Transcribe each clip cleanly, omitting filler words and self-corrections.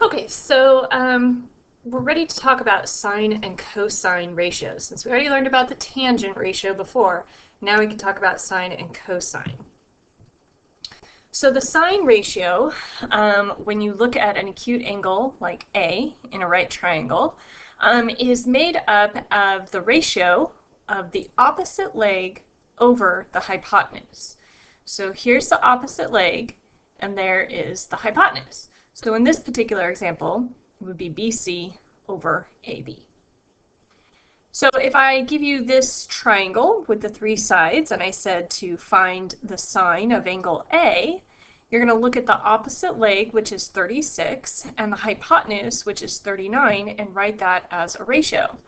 Okay, so we're ready to talk about sine and cosine ratios. Since we already learned about the tangent ratio before, now we can talk about sine and cosine. So the sine ratio, when you look at an acute angle like A in a right triangle, is made up of the ratio of the opposite leg over the hypotenuse. So here's the opposite leg, and there is the hypotenuse. So in this particular example, it would be BC over AB. So if I give you this triangle with the three sides, and I said to find the sine of angle A, you're going to look at the opposite leg, which is 36, and the hypotenuse, which is 39, and write that as a ratio.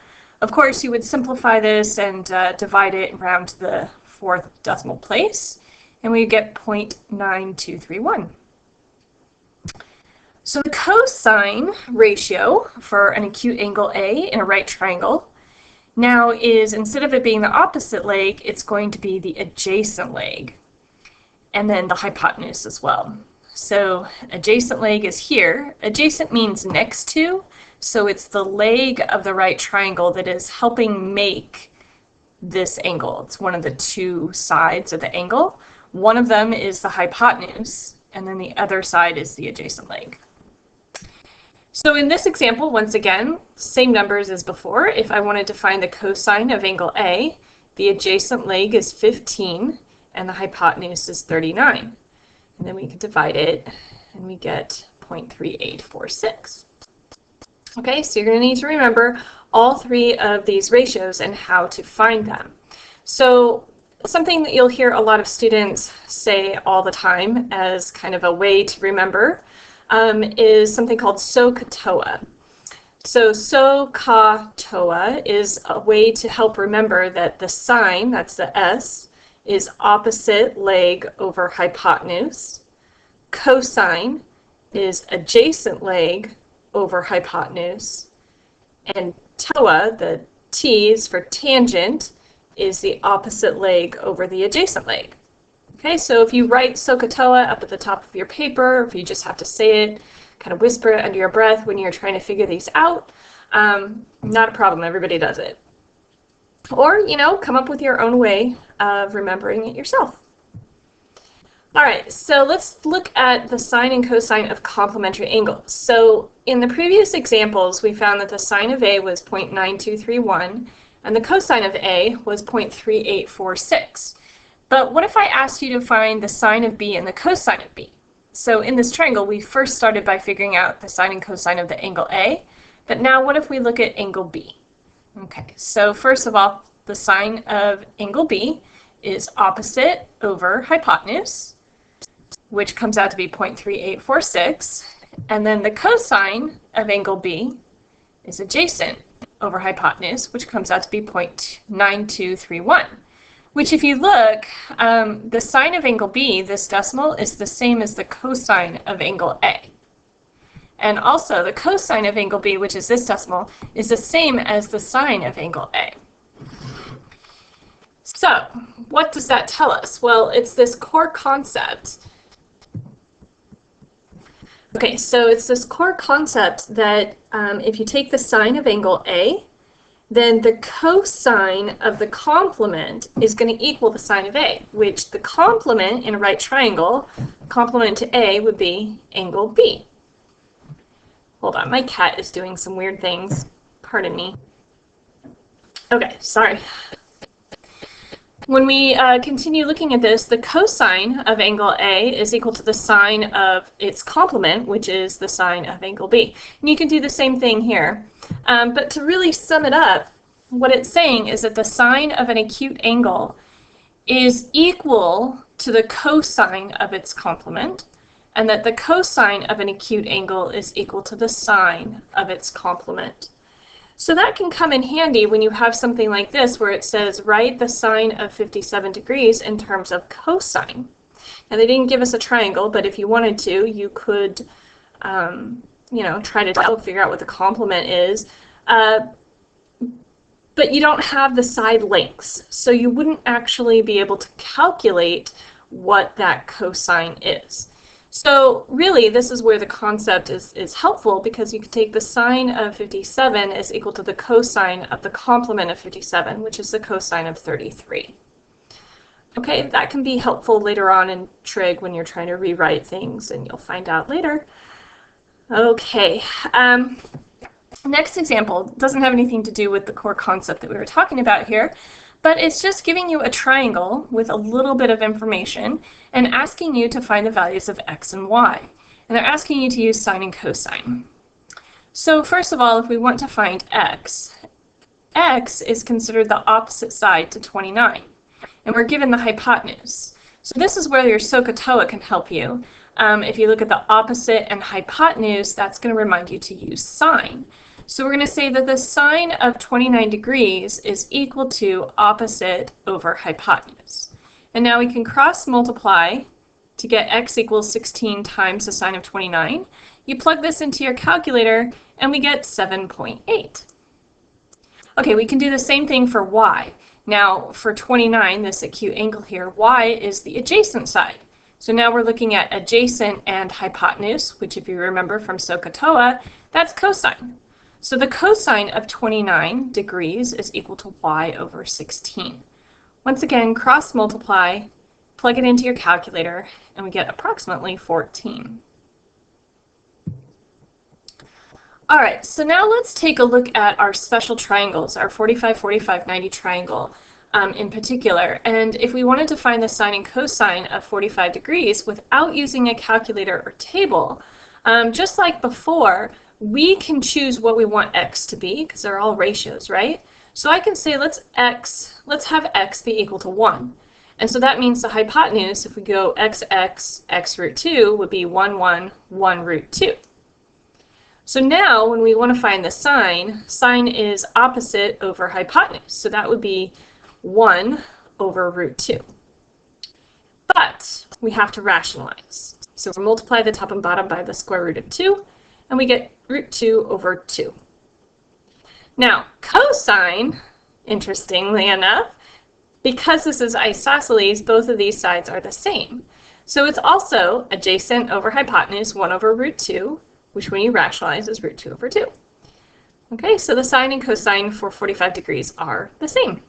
Of course, you would simplify this and divide it around to the fourth decimal place, and we get 0.9231. So the cosine ratio for an acute angle A in a right triangle now is, instead of it being the opposite leg, it's going to be the adjacent leg, and then the hypotenuse as well. So adjacent leg is here. Adjacent means next to, so it's the leg of the right triangle that is helping make this angle. It's one of the two sides of the angle. One of them is the hypotenuse, and then the other side is the adjacent leg. So in this example, once again, same numbers as before. If I wanted to find the cosine of angle A, the adjacent leg is 15 and the hypotenuse is 39. And then we can divide it and we get 0.3846. Okay, so you're going to need to remember all three of these ratios and how to find them. So something that you'll hear a lot of students say all the time as kind of a way to remember is something called SOHCAHTOA. So SOHCAHTOA is a way to help remember that the sine, that's the S, is opposite leg over hypotenuse. Cosine is adjacent leg over hypotenuse. And TOA, the T is for tangent, is the opposite leg over the adjacent leg. Okay, so if you write SOHCAHTOA up at the top of your paper, if you just have to say it, kind of whisper it under your breath when you're trying to figure these out, not a problem, everybody does it. Or, come up with your own way of remembering it yourself. All right, so let's look at the sine and cosine of complementary angles. So in the previous examples, we found that the sine of A was 0.9231 and the cosine of A was 0.3846. But what if I asked you to find the sine of B and the cosine of B? So in this triangle, we first started by figuring out the sine and cosine of the angle A, but now what if we look at angle B? Okay, so first of all, the sine of angle B is opposite over hypotenuse, which comes out to be 0.3846, and then the cosine of angle B is adjacent over hypotenuse, which comes out to be 0.9231. Which, if you look, the sine of angle B, this decimal, is the same as the cosine of angle A. And also, the cosine of angle B, which is this decimal, is the same as the sine of angle A. So, what does that tell us? Well, it's this core concept. Okay, so it's this core concept that if you take the sine of angle A, then the cosine of the complement is going to equal the sine of A, which the complement in a right triangle, complement to A, would be angle B. Hold on, my cat is doing some weird things. Pardon me. Okay, sorry. When we continue looking at this, the cosine of angle A is equal to the sine of its complement, which is the sine of angle B. And you can do the same thing here. But to really sum it up, what it's saying is that the sine of an acute angle is equal to the cosine of its complement, and that the cosine of an acute angle is equal to the sine of its complement. So that can come in handy when you have something like this where it says write the sine of 57 degrees in terms of cosine. Now they didn't give us a triangle, but if you wanted to, you could try to figure out what the complement is. But you don't have the side lengths, so you wouldn't actually be able to calculate what that cosine is. So really, this is where the concept is helpful, because you can take the sine of 57 is equal to the cosine of the complement of 57, which is the cosine of 33. Okay, that can be helpful later on in trig when you're trying to rewrite things, and you'll find out later. Okay, next example doesn't have anything to do with the core concept that we were talking about here, but it's just giving you a triangle with a little bit of information and asking you to find the values of x and y. And they're asking you to use sine and cosine. So first of all, if we want to find x, x is considered the opposite side to 29, and we're given the hypotenuse. So this is where your SOHCAHTOA can help you. If you look at the opposite and hypotenuse, that's going to remind you to use sine. So we're going to say that the sine of 29 degrees is equal to opposite over hypotenuse. And now we can cross multiply to get x equals 16 times the sine of 29. You plug this into your calculator and we get 7.8. Okay, we can do the same thing for y. Now for 29, this acute angle here, y is the adjacent side. So now we're looking at adjacent and hypotenuse, which if you remember from SOHCAHTOA, that's cosine. So the cosine of 29 degrees is equal to y over 16. Once again, cross multiply, plug it into your calculator, and we get approximately 14. All right, so now let's take a look at our special triangles, our 45, 45, 90 triangle in particular. And if we wanted to find the sine and cosine of 45 degrees without using a calculator or table, just like before, we can choose what we want x to be, because they're all ratios, right? So I can say let's have x be equal to 1. And so that means the hypotenuse, if we go x root 2, would be 1, 1, 1 root 2. So now when we want to find the sine is opposite over hypotenuse. So that would be 1 over root 2. But we have to rationalize. So we multiply the top and bottom by the square root of 2, and we get root 2 over 2. Now, cosine, interestingly enough, because this is isosceles, both of these sides are the same. So it's also adjacent over hypotenuse, 1 over root 2, which when you rationalize is root 2 over 2. Okay, so the sine and cosine for 45 degrees are the same.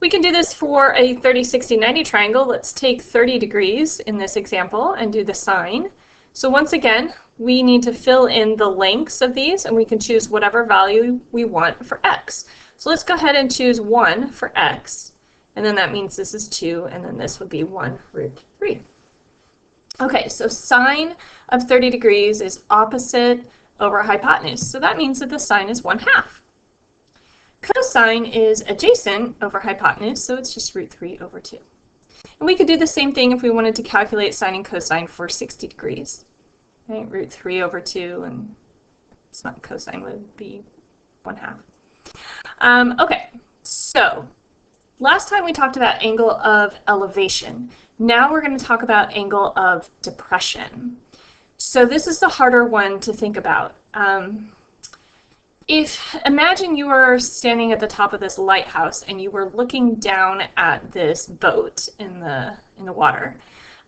We can do this for a 30, 60, 90 triangle. Let's take 30 degrees in this example and do the sine. So once again, we need to fill in the lengths of these, and we can choose whatever value we want for x. So let's go ahead and choose 1 for x, and then that means this is 2, and then this would be 1 root 3. Okay, so sine of 30 degrees is opposite over hypotenuse, so that means that the sine is 1/2. Cosine is adjacent over hypotenuse, so it's just root 3 over 2. And we could do the same thing if we wanted to calculate sine and cosine for 60 degrees. Right? Root 3 over 2, and it's not cosine, would be 1/2. Okay, so last time we talked about angle of elevation. Now we're going to talk about angle of depression. So this is the harder one to think about. Imagine you were standing at the top of this lighthouse and you were looking down at this boat in the water.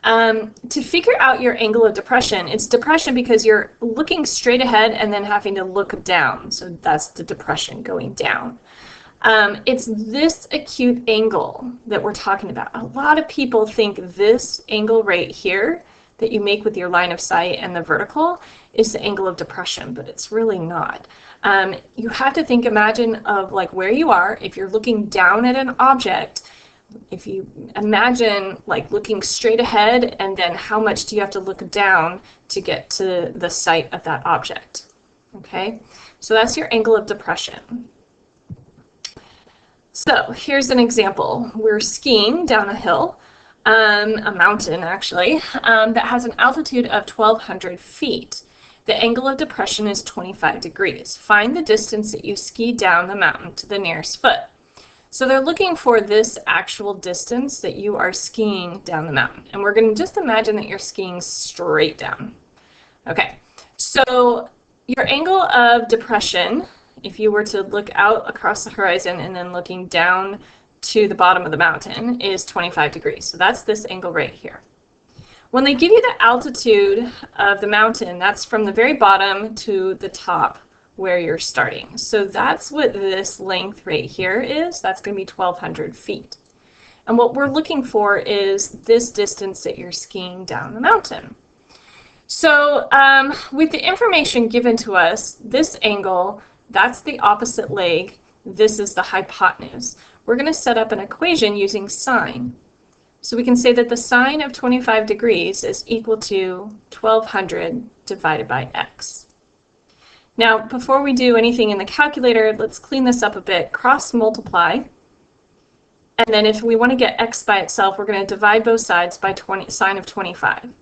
To figure out your angle of depression, it's depression because you're looking straight ahead and then having to look down. So that's the depression, going down. It's this acute angle that we're talking about. A lot of people think this angle right here that you make with your line of sight and the vertical is the angle of depression, but it's really not. You have to imagine of like where you are. If you're looking down at an object, if you imagine like looking straight ahead, and then how much do you have to look down to get to the site of that object? Okay, so that's your angle of depression. So here's an example. We're skiing down a hill, a mountain actually, that has an altitude of 1,200 feet. The angle of depression is 25 degrees. Find the distance that you ski down the mountain to the nearest foot. So they're looking for this actual distance that you are skiing down the mountain. And we're going to just imagine that you're skiing straight down. Okay, so your angle of depression, if you were to look out across the horizon and then looking down to the bottom of the mountain, is 25 degrees. So that's this angle right here. When they give you the altitude of the mountain, that's from the very bottom to the top where you're starting. So that's what this length right here is. That's going to be 1,200 feet. And what we're looking for is this distance that you're skiing down the mountain. So with the information given to us, this angle, that's the opposite leg. This is the hypotenuse. We're going to set up an equation using sine. So we can say that the sine of 25 degrees is equal to 1,200 divided by x. Now, before we do anything in the calculator, let's clean this up a bit. Cross multiply. And then if we want to get x by itself, we're going to divide both sides by sine of 25.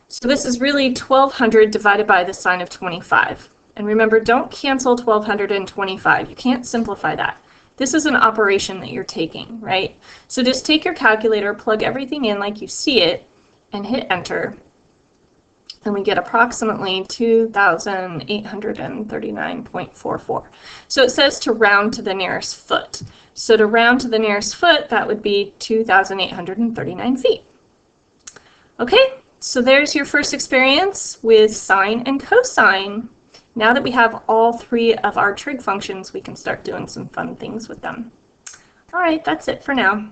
So this is really 1,200 divided by the sine of 25. And remember, don't cancel 1,200 and 25. You can't simplify that. This is an operation that you're taking, right? So just take your calculator, plug everything in like you see it, and hit enter. And we get approximately 2,839.44. So it says to round to the nearest foot. So to round to the nearest foot, that would be 2,839 feet. Okay, so there's your first experience with sine and cosine. Now that we have all three of our trig functions, we can start doing some fun things with them. All right, that's it for now.